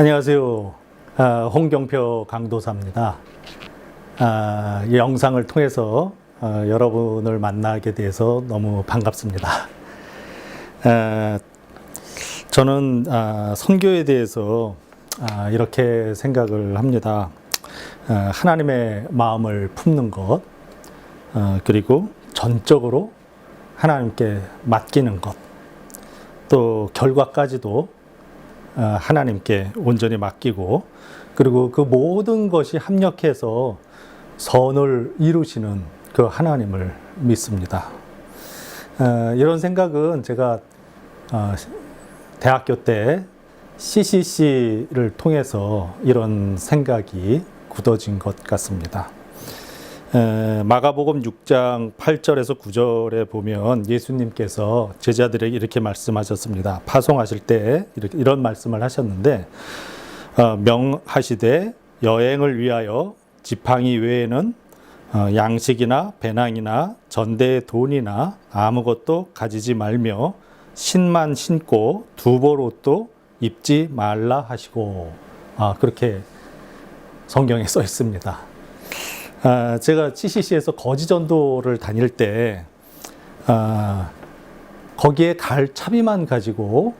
안녕하세요. 홍경표 강도사입니다. 이 영상을 통해서 여러분을 만나게 돼서 너무 반갑습니다. 저는 선교에 대해서 이렇게 생각을 합니다. 하나님의 마음을 품는 것, 그리고 전적으로 하나님께 맡기는 것, 또 결과까지도 하나님께 온전히 맡기고, 그리고 그 모든 것이 합력해서 선을 이루시는 그 하나님을 믿습니다. 이런 생각은 제가 대학교 때 CCC를 통해서 이런 생각이 굳어진 것 같습니다. 마가복음 6장 8절에서 9절에 보면 예수님께서 제자들에게 이렇게 말씀하셨습니다. 파송하실 때 이런 말씀을 하셨는데, 명하시되 여행을 위하여 지팡이 외에는 양식이나 배낭이나 전대의 돈이나 아무것도 가지지 말며 신만 신고 두벌 옷도 입지 말라 하시고, 그렇게 성경에 써 있습니다. 제가 CCC에서 거지전도를 다닐 때 거기에 갈 차비만 가지고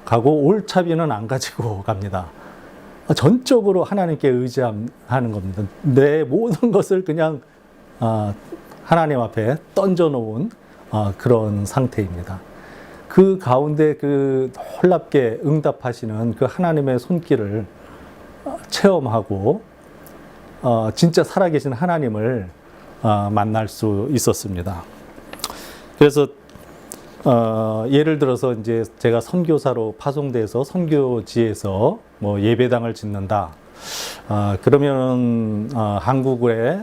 가고 올 차비는 안 가지고 갑니다. 전적으로 하나님께 의지하는 겁니다. 내 모든 것을 그냥 하나님 앞에 던져놓은 그런 상태입니다. 그 가운데 그 놀랍게 응답하시는 그 하나님의 손길을 체험하고 진짜 살아계신 하나님을 만날 수 있었습니다. 그래서 예를 들어서 이제 제가 선교사로 파송돼서 선교지에서 뭐 예배당을 짓는다. 그러면 한국에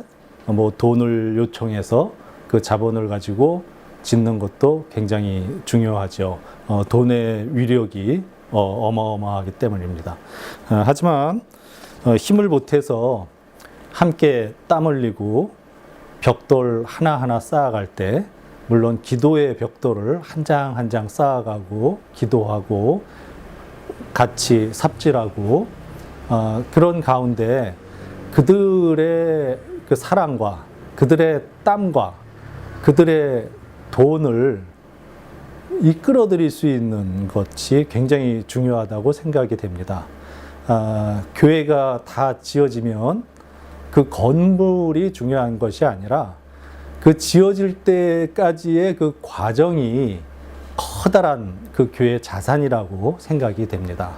뭐 돈을 요청해서 그 자본을 가지고 짓는 것도 굉장히 중요하죠. 돈의 위력이 어마어마하기 때문입니다. 하지만 힘을 보태서 함께 땀 흘리고 벽돌 하나하나 쌓아갈 때, 물론 기도의 벽돌을 한 장 한 장 쌓아가고 기도하고 같이 삽질하고 그런 가운데 그들의 그 사랑과 그들의 땀과 그들의 돈을 이끌어들일 수 있는 것이 굉장히 중요하다고 생각이 됩니다. 교회가 다 지어지면 그 건물이 중요한 것이 아니라 그 지어질 때까지의 그 과정이 커다란 그 교회의 자산이라고 생각이 됩니다.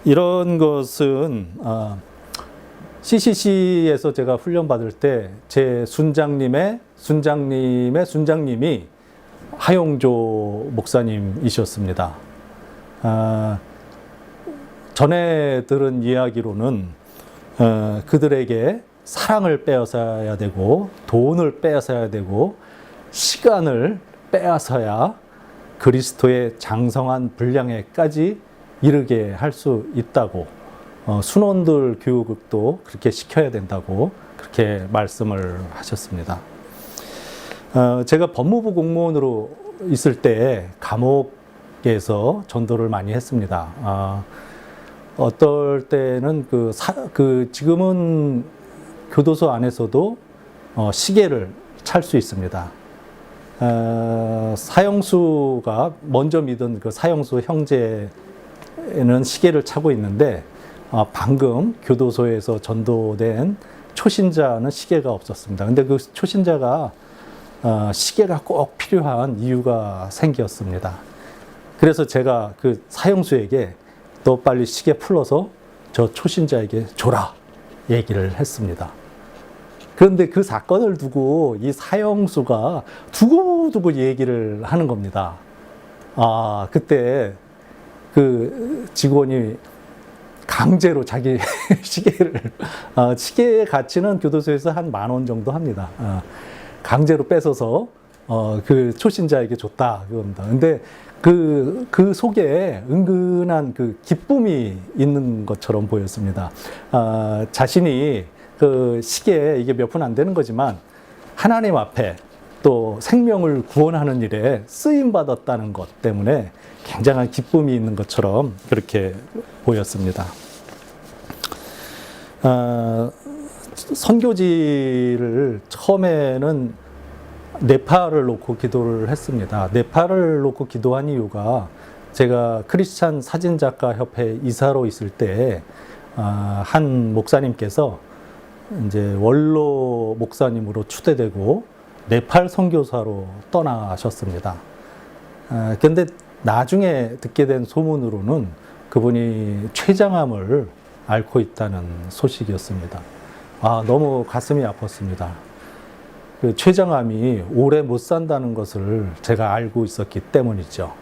이런 것은 CCC에서 제가 훈련받을 때 제 순장님이 하용조 목사님이셨습니다. 전에 들은 이야기로는 그들에게 사랑을 빼앗아야 되고 돈을 빼앗아야 되고 시간을 빼앗아야 그리스도의 장성한 분량에까지 이르게 할 수 있다고, 순원들 교육도 그렇게 시켜야 된다고 그렇게 말씀을 하셨습니다. 제가 법무부 공무원으로 있을 때 감옥에서 전도를 많이 했습니다. 어떨 때는 지금은 교도소 안에서도 시계를 찰 수 있습니다. 사형수가 먼저 믿은 그 사형수 형제는 시계를 차고 있는데, 방금 교도소에서 전도된 초신자는 시계가 없었습니다. 근데 그 초신자가 시계가 꼭 필요한 이유가 생겼습니다. 그래서 제가 그 사형수에게 너 빨리 시계 풀어서 저 초신자에게 줘라 얘기를 했습니다. 그런데 그 사건을 두고 이 사형수가 두고두고 얘기를 하는 겁니다. 그때 그 직원이 강제로 자기 시계의 가치는 교도소에서 한 10,000원 정도 합니다. 강제로 뺏어서 그 초신자에게 줬다 그겁니다. 근데 그 속에 은근한 그 기쁨이 있는 것처럼 보였습니다. 자신이 그 시계에 이게 몇 푼 안 되는 거지만 하나님 앞에 또 생명을 구원하는 일에 쓰임 받았다는 것 때문에 굉장한 기쁨이 있는 것처럼 그렇게 보였습니다. 선교지를 처음에는 네팔을 놓고 기도를 했습니다. 네팔을 놓고 기도한 이유가 제가 크리스찬 사진작가 협회 이사로 있을 때 한 목사님께서 이제 원로 목사님으로 추대되고 네팔 선교사로 떠나셨습니다. 그런데 나중에 듣게 된 소문으로는 그분이 췌장암을 앓고 있다는 소식이었습니다. 너무 가슴이 아팠습니다. 그 췌장암이 오래 못 산다는 것을 제가 알고 있었기 때문이죠.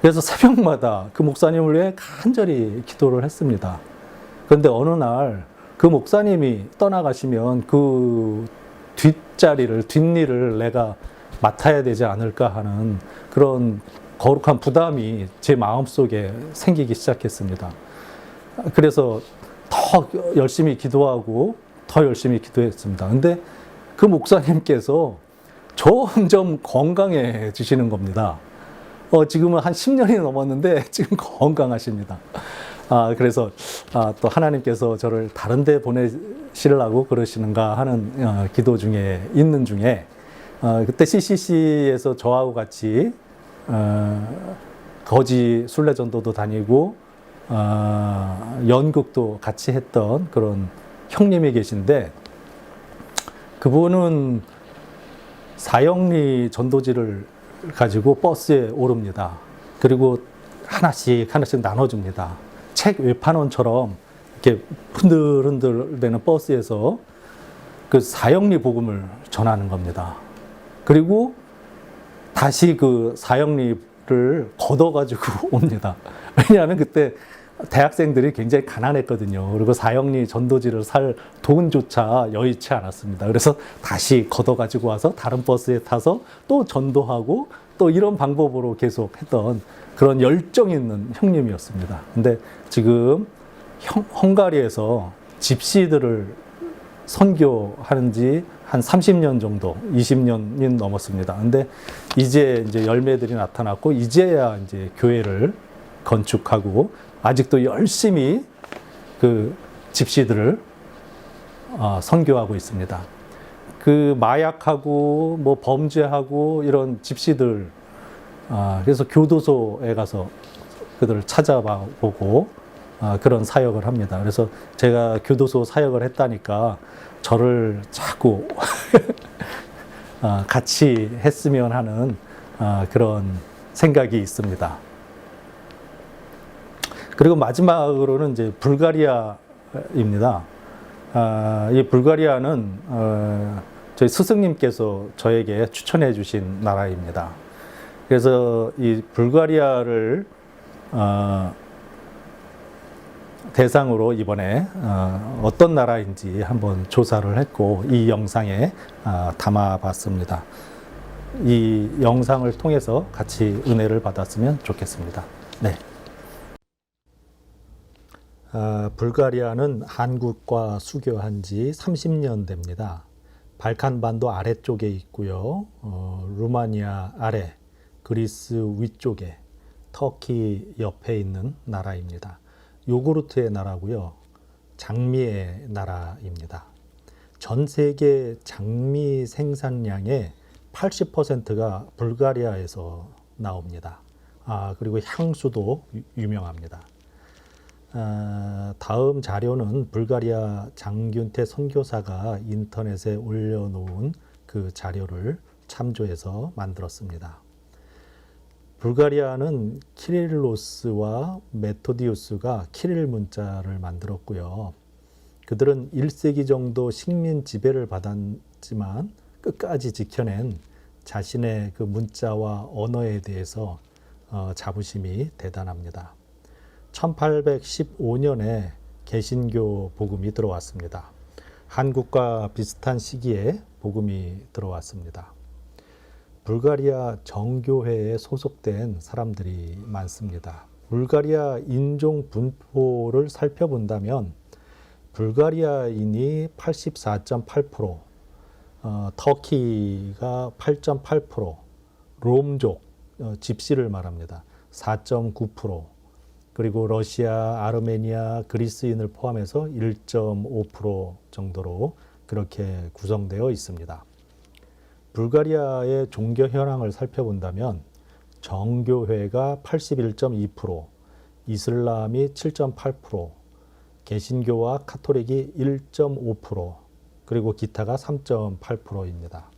그래서 새벽마다 그 목사님을 위해 간절히 기도를 했습니다. 그런데 어느 날 그 목사님이 떠나가시면 그 뒷일을 내가 맡아야 되지 않을까 하는 그런 거룩한 부담이 제 마음속에 생기기 시작했습니다. 그래서 더 열심히 기도하고 더 열심히 기도했습니다. 근데 그 목사님께서 점점 건강해지시는 겁니다. 지금은 한 10년이 넘었는데 지금 건강하십니다. 그래서 또 하나님께서 저를 다른 데 보내시려고 그러시는가 하는 기도 중에 있는 중에 그때 CCC에서 저하고 같이 거지 순례전도도 다니고 연극도 같이 했던 그런 형님이 계신데 그분은 사형리 전도지를 가지고 버스에 오릅니다. 그리고 하나씩 나눠줍니다. 책 외판원처럼 이렇게 흔들흔들 되는 버스에서 그 사형리 복음을 전하는 겁니다. 그리고 다시 그 사형리를 걷어가지고 옵니다. 왜냐하면 그때 대학생들이 굉장히 가난했거든요. 그리고 사형리 전도지를 살 돈조차 여의치 않았습니다. 그래서 다시 걷어가지고 와서 다른 버스에 타서 또 전도하고 또 이런 방법으로 계속 했던 그런 열정 있는 형님이었습니다. 근데 지금 헝가리에서 집시들을 선교하는 지 한 30년 정도, 20년이 넘었습니다. 근데 이제 열매들이 나타났고, 이제야 이제 교회를 건축하고, 아직도 열심히 그 집시들을 선교하고 있습니다. 그 마약하고 뭐 범죄하고 이런 집시들, 그래서 교도소에 가서 그들을 찾아보고 그런 사역을 합니다. 그래서 제가 교도소 사역을 했다니까 저를 자꾸 같이 했으면 하는 그런 생각이 있습니다. 그리고 마지막으로는 이제 불가리아입니다. 이 불가리아는 저희 스승님께서 저에게 추천해 주신 나라입니다. 그래서 이 불가리아를 대상으로 이번에 어떤 나라인지 한번 조사를 했고 이 영상에 담아봤습니다. 이 영상을 통해서 같이 은혜를 받았으면 좋겠습니다. 네. 불가리아는 한국과 수교한 지 30년 됩니다. 발칸반도 아래쪽에 있고요. 루마니아 아래, 그리스 위쪽에, 터키 옆에 있는 나라입니다. 요구르트의 나라고요. 장미의 나라입니다. 전 세계 장미 생산량의 80%가 불가리아에서 나옵니다. 그리고 향수도 유명합니다. 다음 자료는 불가리아 장균태 선교사가 인터넷에 올려놓은 그 자료를 참조해서 만들었습니다. 불가리아는 키릴로스와 메토디우스가 키릴 문자를 만들었고요. 그들은 1세기 정도 식민 지배를 받았지만 끝까지 지켜낸 자신의 그 문자와 언어에 대해서 자부심이 대단합니다. 1815년에 개신교 복음이 들어왔습니다. 한국과 비슷한 시기에 복음이 들어왔습니다. 불가리아 정교회에 소속된 사람들이 많습니다. 불가리아 인종 분포를 살펴본다면 불가리아인이 84.8%, 터키가 8.8%, 롬족, 집시를 말합니다. 4.9%, 그리고 러시아, 아르메니아, 그리스인을 포함해서 1.5% 정도로 그렇게 구성되어 있습니다. 불가리아의 종교 현황을 살펴본다면 정교회가 81.2%, 이슬람이 7.8%, 개신교와 카톨릭이 1.5%, 그리고 기타가 3.8%입니다.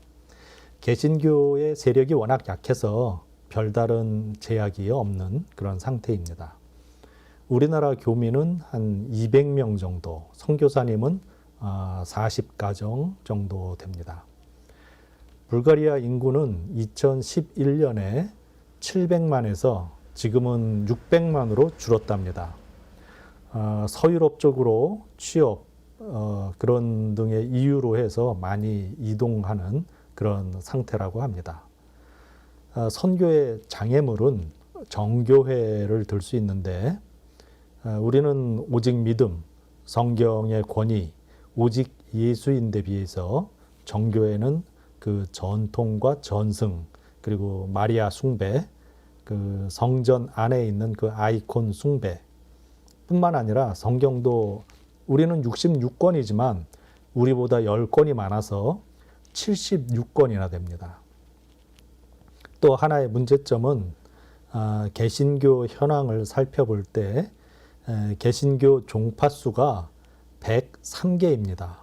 개신교의 세력이 워낙 약해서 별다른 제약이 없는 그런 상태입니다. 우리나라 교민은 한 200명 정도, 선교사님은 40가정 정도 됩니다. 불가리아 인구는 2011년에 700만에서 지금은 600만으로 줄었답니다. 서유럽 쪽으로 취업, 그런 등의 이유로 해서 많이 이동하는 그런 상태라고 합니다. 선교의 장애물은 정교회를 들 수 있는데, 우리는 오직 믿음, 성경의 권위, 오직 예수인데 비해서 정교회는 그 전통과 전승, 그리고 마리아 숭배, 그 성전 안에 있는 그 아이콘 숭배 뿐만 아니라 성경도 우리는 66권이지만 우리보다 10권이 많아서 76권이나 됩니다. 또 하나의 문제점은 개신교 현황을 살펴볼 때 개신교 종파수가 103개입니다.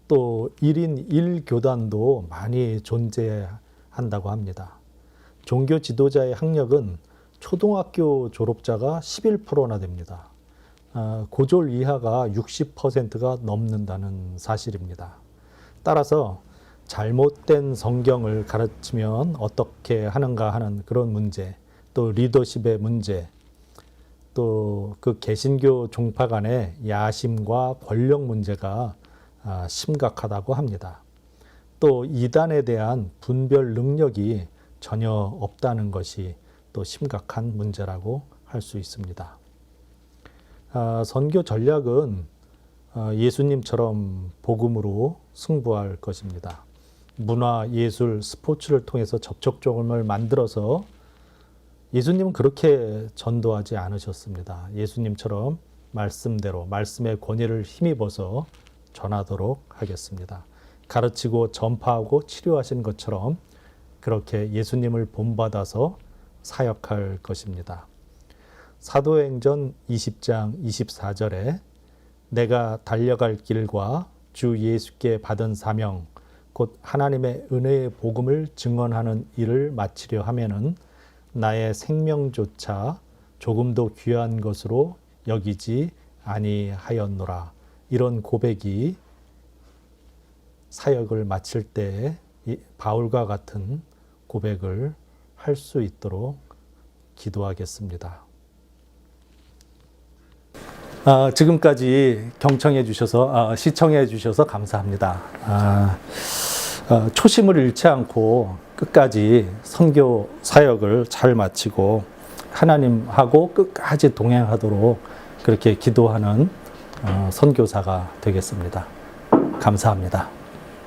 또 1인 1교단도 많이 존재한다고 합니다. 종교 지도자의 학력은 초등학교 졸업자가 11%나 됩니다. 고졸 이하가 60%가 넘는다는 사실입니다. 따라서 잘못된 성경을 가르치면 어떻게 하는가 하는 그런 문제, 또 리더십의 문제, 또 그 개신교 종파 간의 야심과 권력 문제가 심각하다고 합니다. 또 이단에 대한 분별 능력이 전혀 없다는 것이 또 심각한 문제라고 할 수 있습니다. 선교 전략은 예수님처럼 복음으로 승부할 것입니다. 문화, 예술, 스포츠를 통해서 접촉점을 만들어서 예수님은 그렇게 전도하지 않으셨습니다. 예수님처럼 말씀대로 말씀의 권위를 힘입어서 전하도록 하겠습니다. 가르치고 전파하고 치료하신 것처럼 그렇게 예수님을 본받아서 사역할 것입니다. 사도행전 20장 24절에 내가 달려갈 길과 주 예수께 받은 사명 곧 하나님의 은혜의 복음을 증언하는 일을 마치려 하면은 나의 생명조차 조금도 귀한 것으로 여기지 아니하였노라. 이런 고백이 사역을 마칠 때 바울과 같은 고백을 할 수 있도록 기도하겠습니다. 지금까지 경청해 주셔서 시청해 주셔서 감사합니다. 초심을 잃지 않고 끝까지 선교 사역을 잘 마치고 하나님하고 끝까지 동행하도록 그렇게 기도하는 선교사가 되겠습니다. 감사합니다.